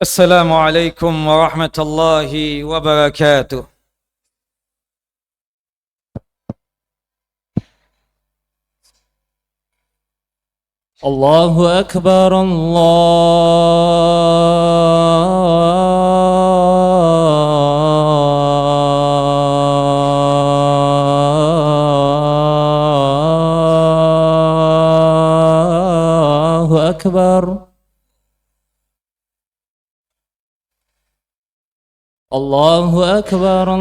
السلام عليكم ورحمة الله وبركاته. الله أكبر الله أكبر الله أكبر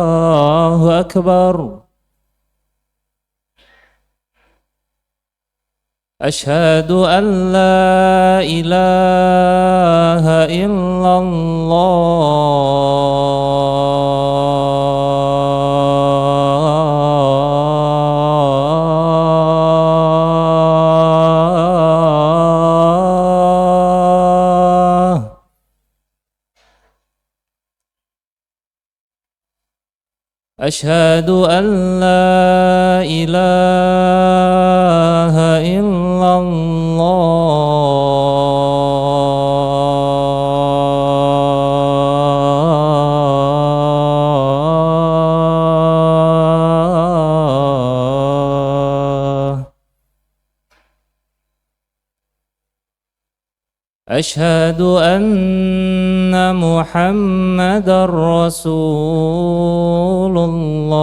الله أكبر. أشهد أن لا إله إلا الله. أشهد أن لا إله إلا الله. أشهد أن محمدًا رسول الله.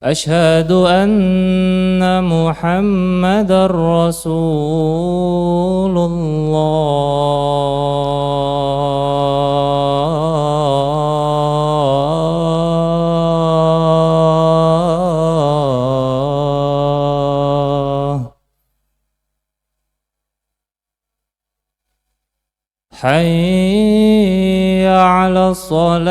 أشهد أن محمدًا رسول الله. حي على الصلاة.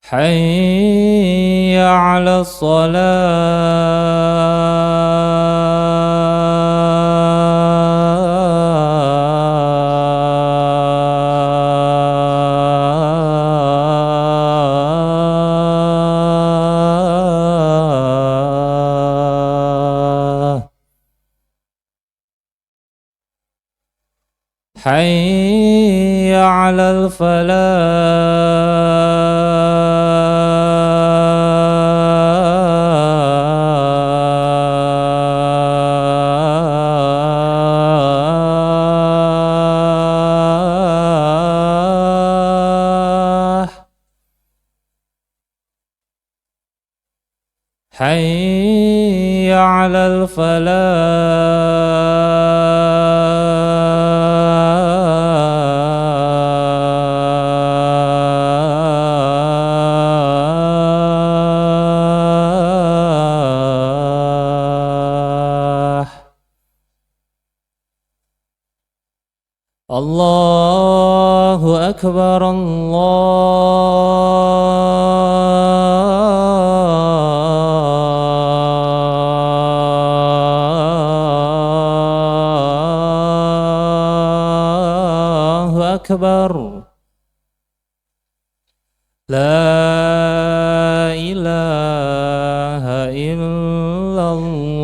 حي على الصلاة. حي على الفلاح. حي على الفلاح. الله أكبر الله أكبر. لا إله إلا الله.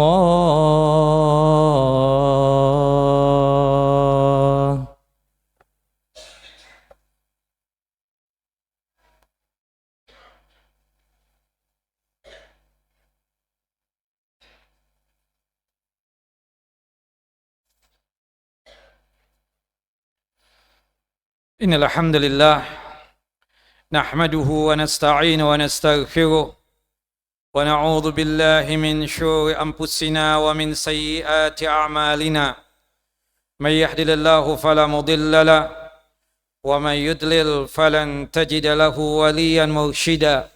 إن الحمد لله نحمده ونستعينه ونستغفره ونعوذ بالله من شرور أنفسنا ومن سيئات أعمالنا من يهد الله فلا مضل له ومن يضلل فلن تجد له وليا مرشدا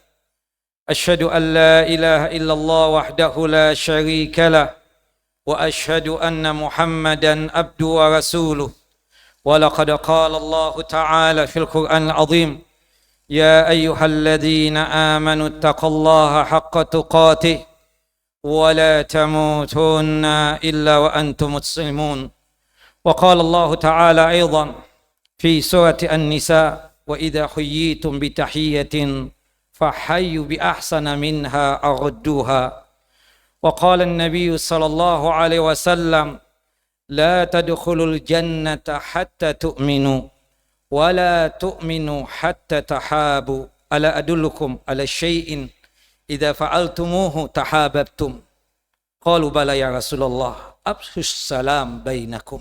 أشهد أن لا إله إلا الله وحده لا شريك له وأشهد أن محمدا عبده ورسوله ولقد قال الله تعالى في القرآن العظيم يا أيها الذين آمنوا اتقوا الله حق تقاته ولا تموتن إلا وأنتم مسلمون وقال الله تعالى أيضا في سورة النساء وإذا حييتم بتحية فحيوا بأحسن منها أو ردوها وقال النبي صلى الله عليه وسلم لا تدخلوا الجنة حتى تؤمنوا ولا تؤمنوا حتى تحابوا ألا أدلكم على شيء إذا فعلتموه تحاببتم قالوا بلى يا رسول الله أفشوا السلام بينكم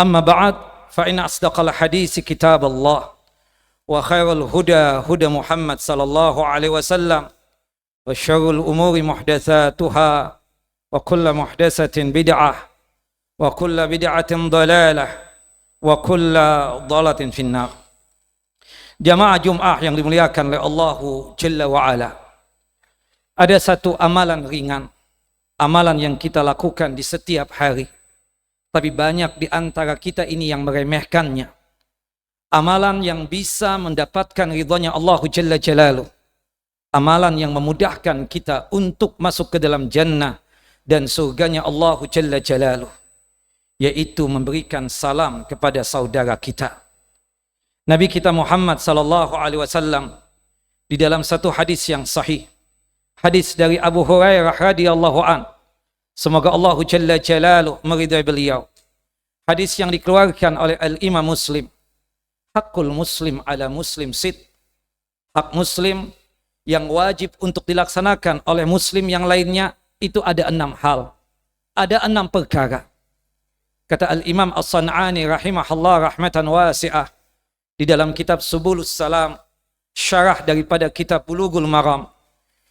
أما بعد فإن أصدق الحديث كتاب الله وخير الهدى هدى محمد صلى الله عليه وسلم وشر الأمور محدثاتها وكل محدثة بدعة وكل بدعة ضلالة wa kulla dhalatin finnar. Jamaah Jum'ah yang dimuliakan oleh Allahu Jalla wa Ala. Ada satu amalan ringan, amalan yang kita lakukan di setiap hari, tapi banyak di antara kita ini yang meremehkannya. Amalan yang bisa mendapatkan ridhonya Allahu Jalla Jalaluh. Amalan yang memudahkan kita untuk masuk ke dalam jannah dan surganya Allahu Jalla Jalaluh, yaitu memberikan salam kepada saudara kita. Nabi kita Muhammad sallallahu alaihi wasallam di dalam satu hadis yang sahih, hadis dari Abu Hurairah radhiyallahu an, semoga Allah Jalla Jalaluhu meridai beliau. Hadis yang dikeluarkan oleh Al-Imam Muslim. Hakul muslim ala muslim sid. Hak muslim yang wajib untuk dilaksanakan oleh muslim yang lainnya itu ada 6 hal. Ada 6 perkara. Kata Al-Imam As-San'ani rahimahullah rahmatan wasi'ah di dalam kitab Subulus Salam, syarah daripada kitab Bulughul Maram,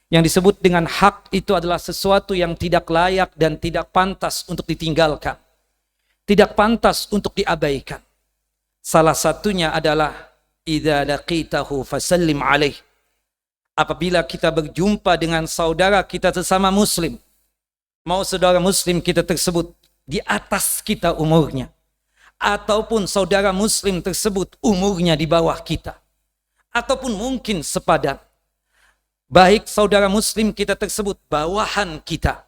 yang disebut dengan hak itu adalah sesuatu yang tidak layak dan tidak pantas untuk ditinggalkan, tidak pantas untuk diabaikan. Salah satunya adalah idza laqitahu fasallim alaih. Apabila kita berjumpa dengan saudara kita sesama muslim, mau saudara muslim kita tersebut di atas kita umurnya, ataupun saudara muslim tersebut umurnya di bawah kita, ataupun mungkin sepadan, baik saudara muslim kita tersebut bawahan kita,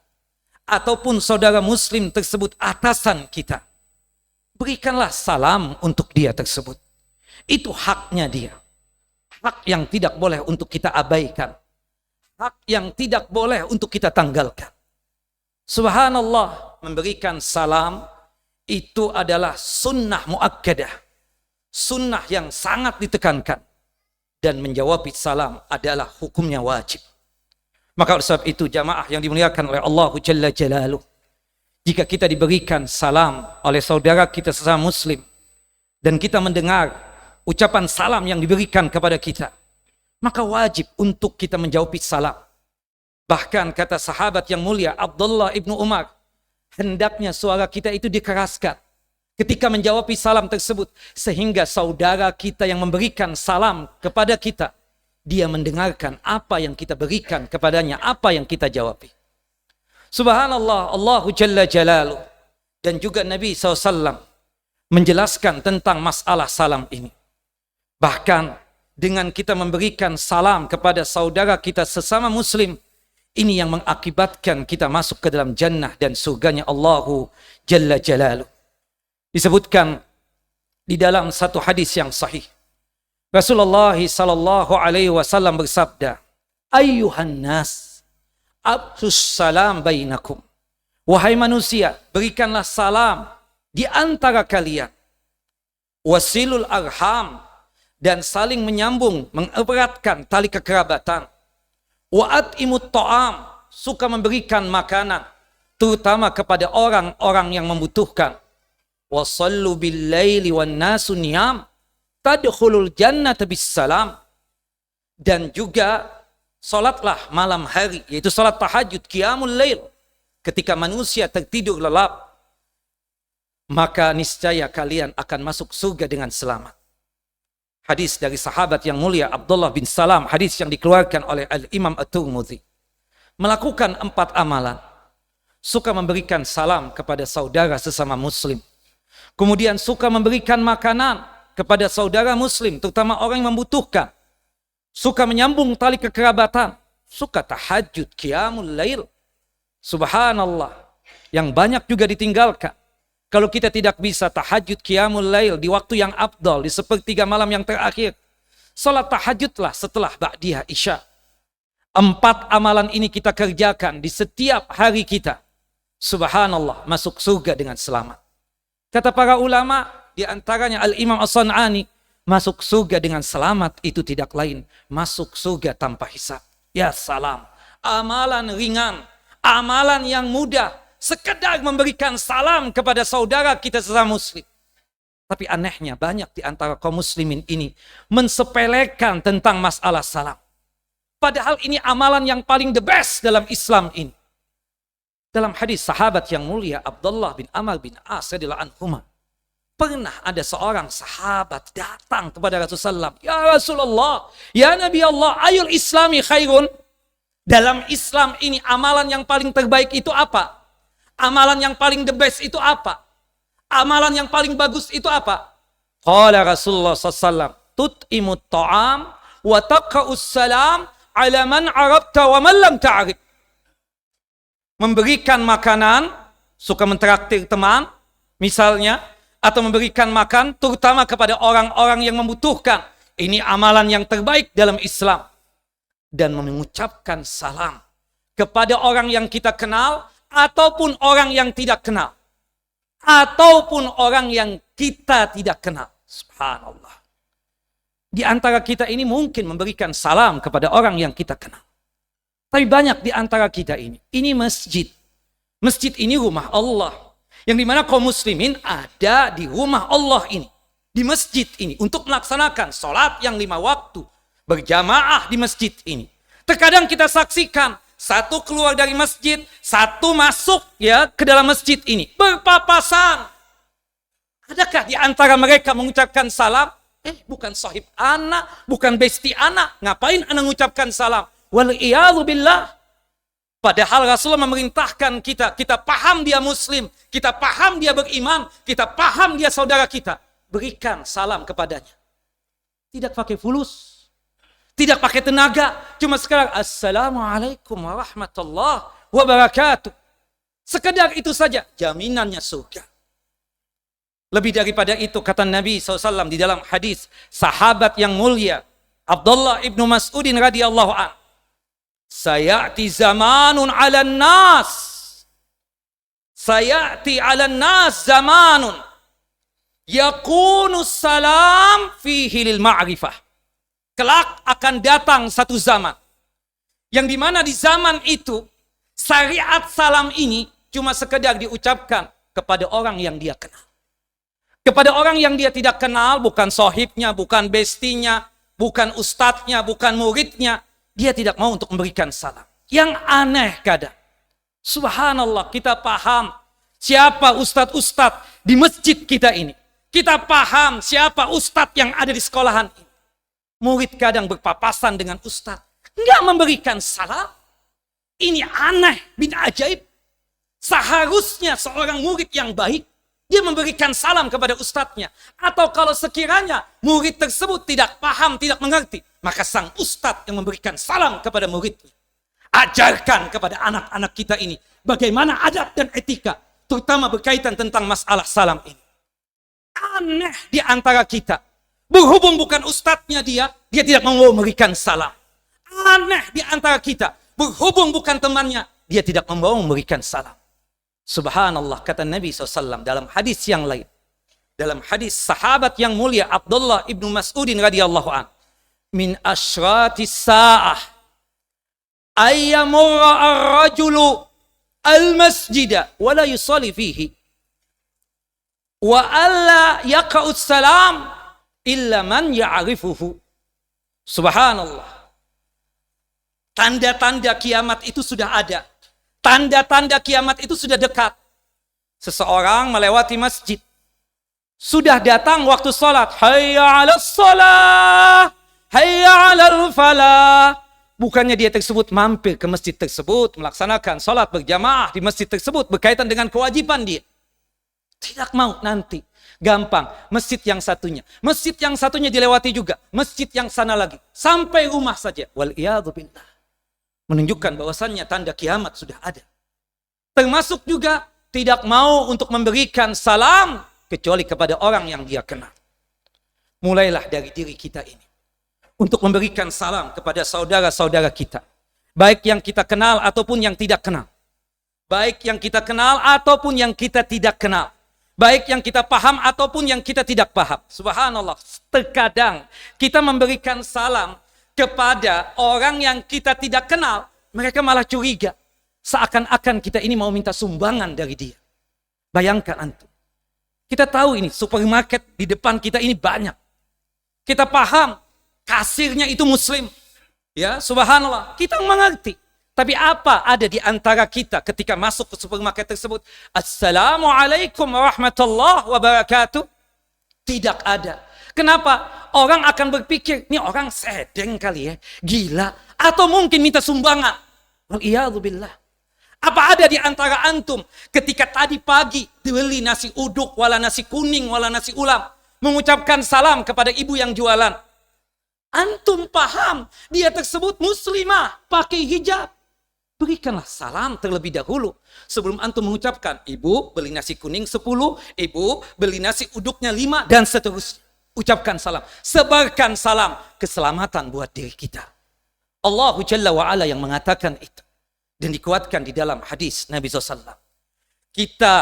ataupun saudara muslim tersebut atasan kita, berikanlah salam untuk dia tersebut. Itu haknya dia, hak yang tidak boleh untuk kita abaikan, hak yang tidak boleh untuk kita tanggalkan. Subhanallah, memberikan salam itu adalah sunnah muakkadah, sunnah yang sangat ditekankan, dan menjawab salam adalah hukumnya wajib. Maka oleh sebab itu jamaah yang dimuliakan oleh Allah Jalla Jalaluh, jika kita diberikan salam oleh saudara kita sesama muslim dan kita mendengar ucapan salam yang diberikan kepada kita, maka wajib untuk kita menjawab salam. Bahkan kata sahabat yang mulia Abdullah ibnu Umar, hendaknya suara kita itu dikeraskan ketika menjawab salam tersebut, sehingga saudara kita yang memberikan salam kepada kita, dia mendengarkan apa yang kita berikan kepadanya, apa yang kita jawab. Subhanallah, Allahu Jalla Jalaluh dan juga Nabi SAW menjelaskan tentang masalah salam ini. Bahkan dengan kita memberikan salam kepada saudara kita sesama muslim, ini yang mengakibatkan kita masuk ke dalam jannah dan surganya Allahu Jalla Jalaluh. Disebutkan di dalam satu hadis yang sahih, Rasulullah sallallahu alaihi wasallam bersabda, "Ayyuhan nas, absus salam bainakum." Wahai manusia, berikanlah salam di antara kalian. Wasilul arham, dan saling menyambung, mengeratkan tali kekerabatan. Wa'at imut ta'am, suka memberikan makanan, terutama kepada orang-orang yang membutuhkan. Wasallu bil laili wan nasu niyam, tadkhulul jannata bis salam. Dan juga Salatlah malam hari, yaitu salat tahajud, qiyamul lail. Ketika manusia tertidur lelap, maka niscaya kalian akan masuk surga dengan selamat. Hadis dari sahabat yang mulia Abdullah bin Salam, hadis yang dikeluarkan oleh Al-Imam At-Tirmidzi. Melakukan 4 amalan. Suka memberikan salam kepada saudara sesama muslim. Kemudian suka memberikan makanan kepada saudara muslim, terutama orang yang membutuhkan. Suka menyambung tali kekerabatan. Suka tahajud, qiyamul lail. Subhanallah. Yang banyak juga ditinggalkan. Kalau kita tidak bisa tahajud qiyamul lail di waktu yang afdal, di sepertiga malam yang terakhir, salat tahajudlah setelah ba'diyah isya. 4 amalan ini kita kerjakan di setiap hari kita. Subhanallah, masuk surga dengan selamat. Kata para ulama, di antaranya Al-Imam As-San'ani, masuk surga dengan selamat itu tidak lain, masuk surga tanpa hisab. Ya salam, amalan ringan, amalan yang mudah, sekedar memberikan salam kepada saudara kita sesama muslim. Tapi anehnya banyak di antara kaum muslimin ini mensepelekan tentang masalah salam. Padahal ini amalan yang paling the best dalam Islam ini. Dalam hadis sahabat yang mulia Abdullah bin Amr bin As radhiyallahu anhuma, pernah ada seorang sahabat datang kepada Rasulullah, ya Rasulullah, ya Nabi Allah, ayul islami khairun. Dalam Islam ini amalan yang paling terbaik itu apa? Amalan yang paling the best itu apa? Amalan yang paling bagus itu apa? Qala Rasulullah SAW, tut'imut ta'am wa taqra'us salam ala man arabta wa man lam ta'rif. Memberikan makanan, suka mentraktir teman, misalnya, atau memberikan makan, terutama kepada orang-orang yang membutuhkan. Ini amalan yang terbaik dalam Islam. Dan mengucapkan salam kepada orang yang kita kenal, ataupun orang yang tidak kenal. Ataupun orang yang kita tidak kenal. Subhanallah. Di antara kita ini mungkin memberikan salam kepada orang yang kita kenal. Tapi banyak di antara kita ini masjid. Masjid ini rumah Allah. Yang dimana kaum muslimin ada di rumah Allah ini. Di masjid ini. Untuk melaksanakan sholat yang 5 waktu. Berjamaah di masjid ini. Terkadang kita saksikan. Satu keluar dari masjid, satu masuk ya ke dalam masjid ini. Berpapasan. Adakah di antara mereka mengucapkan salam? Bukan sahib anak, bukan besti anak. Ngapain anak mengucapkan salam? Wal'iyadhu billah. Padahal Rasulullah memerintahkan kita paham dia muslim, kita paham dia beriman, kita paham dia saudara kita. Berikan salam kepadanya. Tidak pakai fulus. Tidak pakai tenaga, cuma sekarang Assalamualaikum warahmatullahi wabarakatuh. Sekedar itu saja, jaminannya surga. Lebih daripada itu, kata Nabi SAW di dalam hadis sahabat yang mulia Abdullah ibnu Mas'udin radhiyallahu an, sayati zamanun 'alan nas, sayati 'alan nas zamanun yakunu salam fihi lil ma'rifah. Kelak akan datang satu zaman yang dimana di zaman itu syariat salam ini cuma sekedar diucapkan kepada orang yang dia kenal. Kepada orang yang dia tidak kenal, bukan sohibnya, bukan bestinya, bukan ustadznya, bukan muridnya, dia tidak mau untuk memberikan salam. Yang aneh kadang, subhanallah, kita paham siapa ustadz-ustadz di masjid kita ini. Kita paham siapa ustadz yang ada di sekolahan ini. Murid kadang berpapasan dengan ustadz, nggak memberikan salam. Ini aneh bin ajaib. Seharusnya seorang murid yang baik, dia memberikan salam kepada ustadznya. Atau kalau sekiranya murid tersebut tidak paham, tidak mengerti, maka sang ustadz yang memberikan salam kepada muridnya. Ajarkan kepada anak-anak kita ini bagaimana adab dan etika, terutama berkaitan tentang masalah salam ini. Aneh di antara kita. Berhubung bukan ustadznya dia tidak mau memberikan salam. Aneh di antara kita. Berhubung bukan temannya, dia tidak mau memberikan salam. Subhanallah, kata Nabi SAW dalam hadis yang lain. Dalam hadis sahabat yang mulia Abdullah ibnu Mas'udin radhiyallahu an. Min asyratis sa'ah ayyamurra ar-rajulu al-masjida wa la yusalli fihi. Wa alla yaqa'us salam illa man ya'rifuhu. Subhanallah. Tanda-tanda kiamat itu sudah ada. Tanda-tanda kiamat itu sudah dekat. Seseorang melewati masjid. Sudah datang waktu sholat. Hayya 'alas sholah. Hayya 'alal falah. Bukannya dia tersebut mampir ke masjid tersebut, melaksanakan sholat berjamaah di masjid tersebut berkaitan dengan kewajiban dia. Tidak mau nanti. Gampang. Masjid yang satunya. Masjid yang satunya dilewati juga. Masjid yang sana lagi. Sampai rumah saja. Wal'iyadzubillah. Menunjukkan bahwasannya tanda kiamat sudah ada. Termasuk juga tidak mau untuk memberikan salam kecuali kepada orang yang dia kenal. Mulailah dari diri kita ini. Untuk memberikan salam kepada saudara-saudara kita. Baik yang kita kenal ataupun yang tidak kenal. Baik yang kita kenal ataupun yang kita tidak kenal. Baik yang kita paham ataupun yang kita tidak paham. Subhanallah. Terkadang kita memberikan salam kepada orang yang kita tidak kenal. Mereka malah curiga. Seakan-akan kita ini mau minta sumbangan dari dia. Bayangkan antum. Kita tahu ini supermarket di depan kita ini banyak. Kita paham. Kasirnya itu muslim. Ya, subhanallah. Kita mengerti. Tapi apa ada di antara kita ketika masuk ke supermarket tersebut? Assalamualaikum warahmatullahi wabarakatuh. Tidak ada. Kenapa? Orang akan berpikir, ini orang sedeng kali ya. Gila. Atau mungkin minta sumbangan. Wal'iyadzubillah. Apa ada di antara antum ketika tadi pagi dibeli nasi uduk, wala nasi kuning, wala nasi ulam. Mengucapkan salam kepada ibu yang jualan. Antum paham, dia tersebut muslimah, pakai hijab. Berikanlah salam terlebih dahulu. Sebelum antum mengucapkan, ibu beli nasi kuning 10, ibu beli nasi uduknya 5, dan seterusnya. Ucapkan salam. Sebarkan salam. Keselamatan buat diri kita. Allah Jalla wa'ala yang mengatakan itu. Dan dikuatkan di dalam hadis Nabi SAW. Kita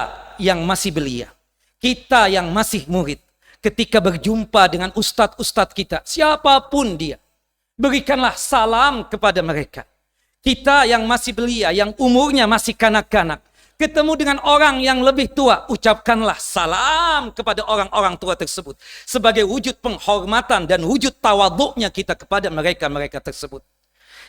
yang masih belia, kita yang masih murid, ketika berjumpa dengan ustadz-ustadz kita, siapapun dia, berikanlah salam kepada mereka. Kita yang masih belia, yang umurnya masih kanak-kanak, ketemu dengan orang yang lebih tua, ucapkanlah salam kepada orang-orang tua tersebut. Sebagai wujud penghormatan dan wujud tawaduknya kita kepada mereka-mereka tersebut.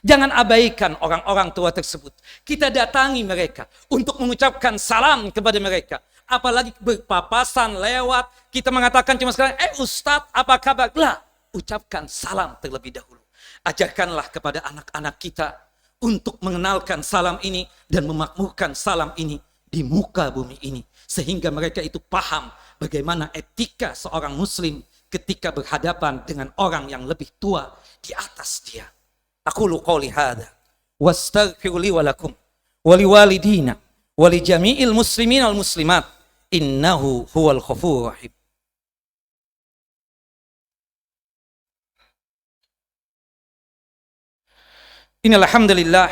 Jangan abaikan orang-orang tua tersebut. Kita datangi mereka untuk mengucapkan salam kepada mereka. Apalagi berpapasan lewat, kita mengatakan cuma sekali, Ustadz, apa kabar? Lah, ucapkan salam terlebih dahulu. Ajarkanlah kepada anak-anak kita untuk mengenalkan salam ini dan memakmurkan salam ini di muka bumi ini. Sehingga mereka itu paham bagaimana etika seorang muslim ketika berhadapan dengan orang yang lebih tua di atas dia. Aqulu qawli hadha wastaghfiru li wa lakum wa liwalidina wa li jami'il muslimin wal muslimat innahu huwal ghafurur rahim. Innal hamdalillah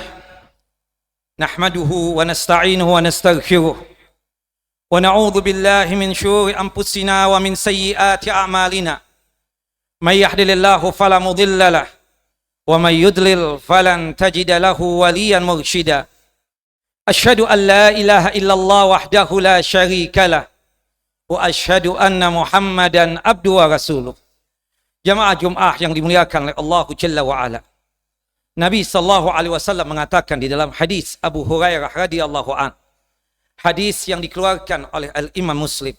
nahmaduhu wa nasta'inuhu wa nastaghfiruh wa na'udzu billahi min syururi anfusina wa min sayyiati a'malina. May yahdihillahu fala mudilla lahu wa may yudlil falan tajida lahu waliyan mursyida. Asyhadu an la ilaha illallah wahdahu la syarika lah wa asyhadu anna Muhammadan abduhu wa rasuluh. Jamaah Jumat yang dimuliakan oleh Allah Jalla wa ala. Nabi sallallahu alaihi wasallam mengatakan di dalam hadis Abu Hurairah radhiyallahu an. Hadis yang dikeluarkan oleh Al-Imam Muslim.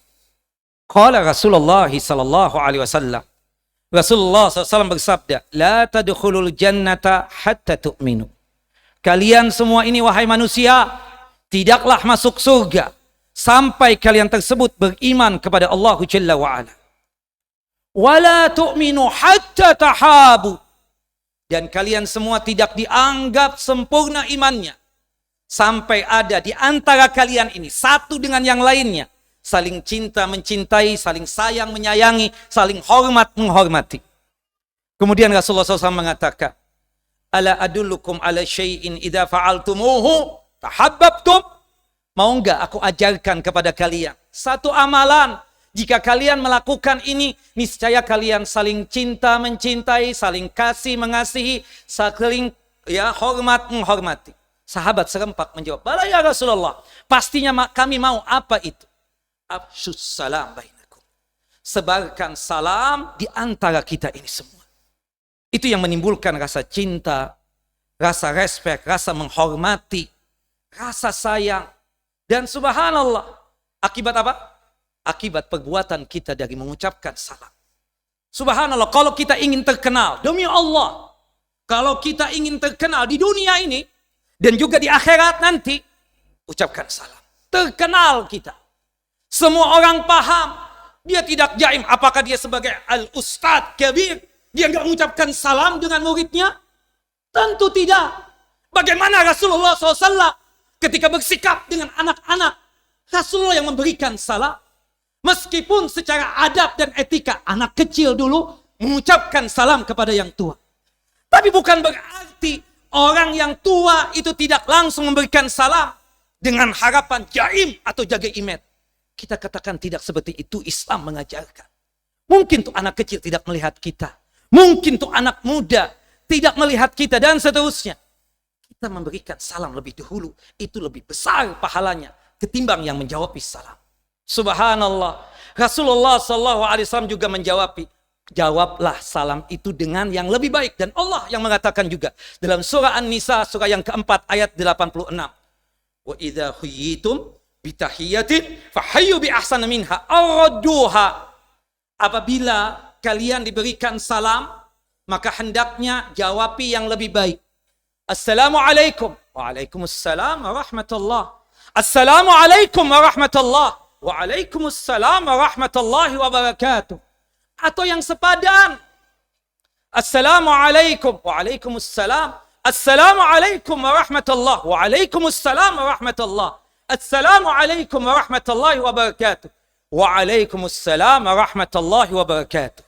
Qala Rasulullah sallallahu alaihi wasallam. Rasulullah SAW bersabda, La tadkhulul jannata hatta tu'minu. Kalian semua ini wahai manusia, tidaklah masuk surga sampai kalian tersebut beriman kepada Allah Jalla wa'ala. Wala tu'minu hatta tahabu. Dan kalian semua tidak dianggap sempurna imannya sampai ada di antara kalian ini satu dengan yang lainnya saling cinta mencintai, saling sayang menyayangi, saling hormat menghormati. Kemudian Rasulullah SAW mengatakan, Ala adullukum ala syai'in idza fa'altumuhu tahabbabtum. Mau enggak aku ajarkan kepada kalian satu amalan, jika kalian melakukan ini, niscaya kalian saling cinta mencintai, saling kasih mengasihi, saling hormat menghormati. Sahabat serempak menjawab, Bala ya Rasulullah, pastinya kami mau. Apa itu? Afshus salam bainakum. Sebarkan salam di antara kita ini semua. Itu yang menimbulkan rasa cinta, rasa respek, rasa menghormati, rasa sayang. Dan subhanallah, akibat apa? Akibat perbuatan kita dari mengucapkan salam. Subhanallah, kalau kita ingin terkenal, demi Allah, kalau kita ingin terkenal di dunia ini, dan juga di akhirat nanti, ucapkan salam. Terkenal kita. Semua orang paham, dia tidak jaim. Apakah dia sebagai al-ustadz kabir, dia nggak mengucapkan salam dengan muridnya? Tentu tidak. Bagaimana Rasulullah SAW ketika bersikap dengan anak-anak? Rasulullah yang memberikan salam. Meskipun secara adab dan etika, anak kecil dulu mengucapkan salam kepada yang tua. Tapi bukan berarti orang yang tua itu tidak langsung memberikan salam dengan harapan jaim atau jaga image. Kita katakan tidak seperti itu, Islam mengajarkan. Mungkin tuh anak kecil tidak melihat kita. Mungkin tuh anak muda tidak melihat kita dan seterusnya. Kita memberikan salam lebih dahulu, itu lebih besar pahalanya ketimbang yang menjawab salam. Subhanallah. Rasulullah SAW juga menjawab, jawablah salam itu dengan yang lebih baik. Dan Allah yang mengatakan juga dalam surah An-Nisa, surah yang keempat ayat 86. Wa idza huyitum bitahiyatin fahayyu bi ahsana minha aw radduha. Apabila kalian diberikan salam, maka hendaknya jawabi yang lebih baik. Assalamualaikum. Waalaikumsalam warahmatullah. Assalamualaikum warahmatullah. Waalaikumsalam warahmatullahi wabarakatuh. Atau yang sepadan. Assalamualaikum. Waalaikumsalam. Assalamualaikum warahmatullah. Waalaikumsalam warahmatullah. Assalamualaikum warahmatullahi wabarakatuh. Waalaikumsalam warahmatullahi wabarakatuh.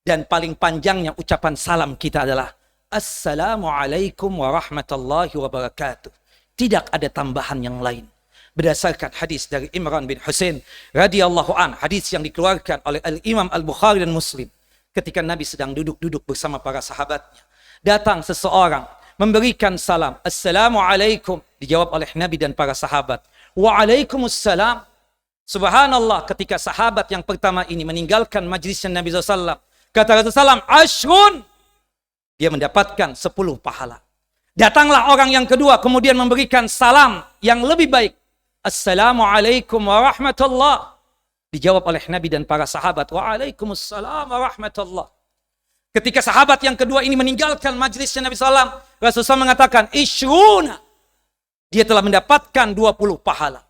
Dan paling panjangnya ucapan salam kita adalah Assalamualaikum warahmatullahi wabarakatuh. Tidak ada tambahan yang lain. Berdasarkan hadis dari Imran bin Husain radhiyallahu an, hadis yang dikeluarkan oleh Al-Imam Al-Bukhari dan Muslim. Ketika Nabi sedang duduk-duduk bersama para sahabatnya, datang seseorang memberikan salam. Assalamualaikum. Dijawab oleh Nabi dan para sahabat. Waalaikumsalam. Subhanallah, ketika sahabat yang pertama ini meninggalkan majlisnya Nabi SAW, kata Rasulullah SAW, ashrun. Dia mendapatkan 10 pahala. Datanglah orang yang kedua, kemudian memberikan salam yang lebih baik. Assalamualaikum warahmatullah. Dijawab oleh Nabi dan para sahabat. Waalaikumsalam warahmatullah. Ketika sahabat yang kedua ini meninggalkan majlisnya Nabi SAW, Rasulullah mengatakan, ishruna. Dia telah mendapatkan 20 pahala.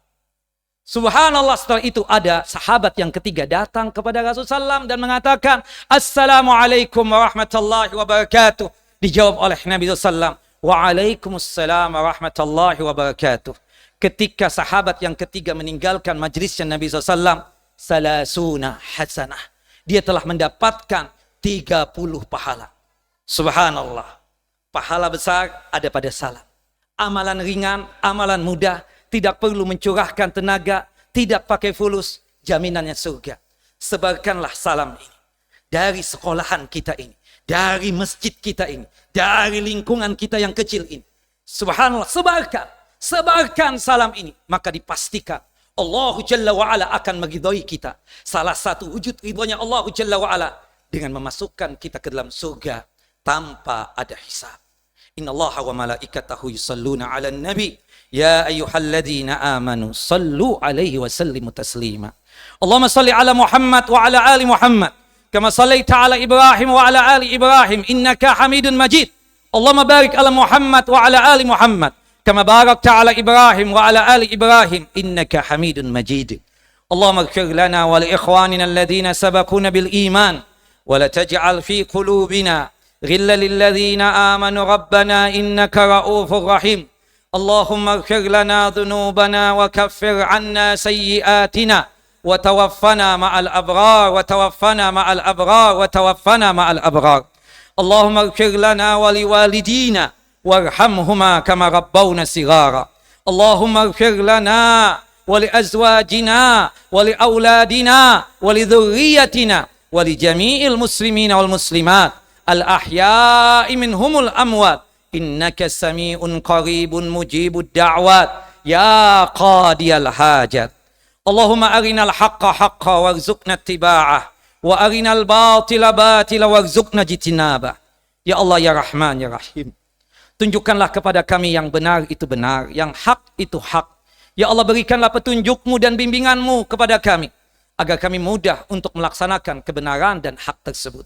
Subhanallah, setelah itu ada sahabat yang ketiga datang kepada Rasulullah SAW dan mengatakan, Assalamualaikum warahmatullahi wabarakatuh. Dijawab oleh Nabi SAW, Waalaikumsalam warahmatullahi wabarakatuh. Ketika sahabat yang ketiga meninggalkan majlisnya Nabi SAW, salasuna hasanah. Dia telah mendapatkan 30 pahala. Subhanallah. Pahala besar ada pada salam. Amalan ringan, amalan mudah. Tidak perlu mencurahkan tenaga. Tidak pakai fulus. Jaminannya surga. Sebarkanlah salam ini. Dari sekolahan kita ini. Dari masjid kita ini. Dari lingkungan kita yang kecil ini. Subhanallah. Sebarkan salam ini. Maka dipastikan Allah Jalla wa'ala akan meridhai kita. Salah satu wujud ridhonya Allah Jalla wa'ala dengan memasukkan kita ke dalam surga tanpa ada hisab. Inna Allah wa malaikatahu yusalluna ala nabi. Ya ayyuhalladzina amanu sallu alaihi wa sallimu taslima. Allahumma salli ala Muhammad wa ala ali Muhammad. Kama sallaita ala Ibrahim wa ala ali Ibrahim. Innaka hamidun majid. Allahumma barik ala Muhammad wa ala ali Muhammad. كما باركت على إبراهيم وعلى آل إبراهيم إنك حميد مجيد اللهم اغفر لنا ولإخواننا الذين سبقونا بالإيمان ولا تجعل في قلوبنا غلا للذين آمنوا ربنا إنك رؤوف رحيم اللهم اغفر لنا ذنوبنا وكفر عنا سيئاتنا وتوفنا مع الأبرار وتوفنا مع الأبرار وتوفنا مع الأبرار اللهم اغفر لنا ولوالدينا وارحمهما كما ربونا صغارا اللهم اغفر لنا ولأزواجنا ولأولادنا ولذريتنا ولجميع المسلمين والمسلمات الأحياء منهم الأموات إنك سميع قريب مجيب الدعوات يا قاضي الحاجات اللهم أرنا الحق حقا وارزقنا اتباعه وأرنا الباطل باطلا وارزقنا اجتنابه يا الله يا رحمن يا رحيم Tunjukkanlah kepada kami yang benar itu benar, yang hak itu hak. Ya Allah, berikanlah petunjuk-Mu dan bimbingan-Mu kepada kami, agar kami mudah untuk melaksanakan kebenaran dan hak tersebut.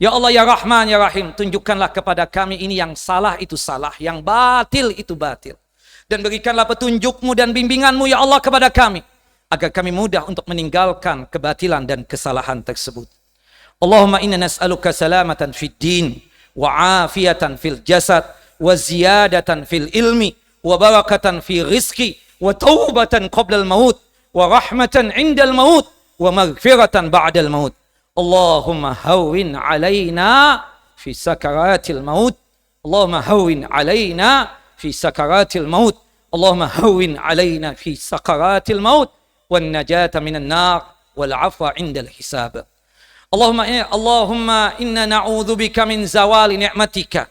Ya Allah, ya Rahman, ya Rahim, tunjukkanlah kepada kami ini yang salah itu salah, yang batil itu batil. Dan berikanlah petunjuk-Mu dan bimbingan-Mu, ya Allah, kepada kami, agar kami mudah untuk meninggalkan kebatilan dan kesalahan tersebut. Allahumma inna nas'aluka salamatan fid din, wa afiyatan fil jasad, wa ziyadatan fil ilmi, wa barakatan fi rizqi, wa taubatan qabla al-maut, wa rahmatan inda al-maut, wa maghfiratan ba'da al-maut. Allahumma hawwin alaina fi sakaratil maut. Allahumma hawwin alaina fi sakaratil maut. Allahumma hawwin alaina fi sakaratil maut, wan najata minan nar, wal afwa indal hisab. Allahumma inna na'udzubika min zawali ni'matika,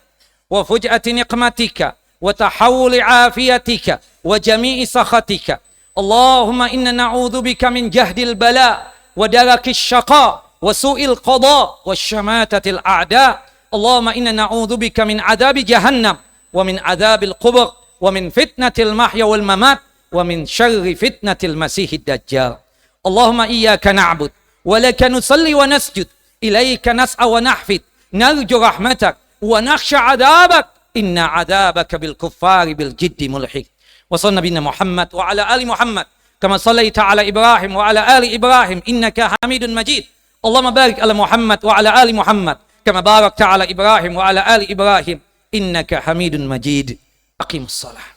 wa fuj'ati niqmatika, wa tahawuli afiyatika, wa jami'i sakhatika. Allahumma inna na'udzubika min jahdil bala, wa darakis syaqa, wa su'il qada, wa syamatatil a'da. Allahumma inna na'udzubika min adabi jahannam, wa min adabil qubur, wa min fitnatil mahya wal mamat, wa min syarri fitnatil masihid dajjal. Allahumma iyyaka na'bud, wa laka nusalli wa nasjud, ilaika nas'a wa nahfid, narju rahmatak, wa nakhsha adabak, inna adabaka bil kuffari bil jiddi mulhik. Wa sallallahu nabiyina Muhammad wa ala ali Muhammad kama sallaita ala Ibrahim wa ala ali Ibrahim innaka Hamidun Majid. Allahumma barik ala Muhammad wa ala ali Muhammad kama barakta ala Ibrahim wa ala ali Ibrahim innaka Hamidun Majid. Aqimus salah.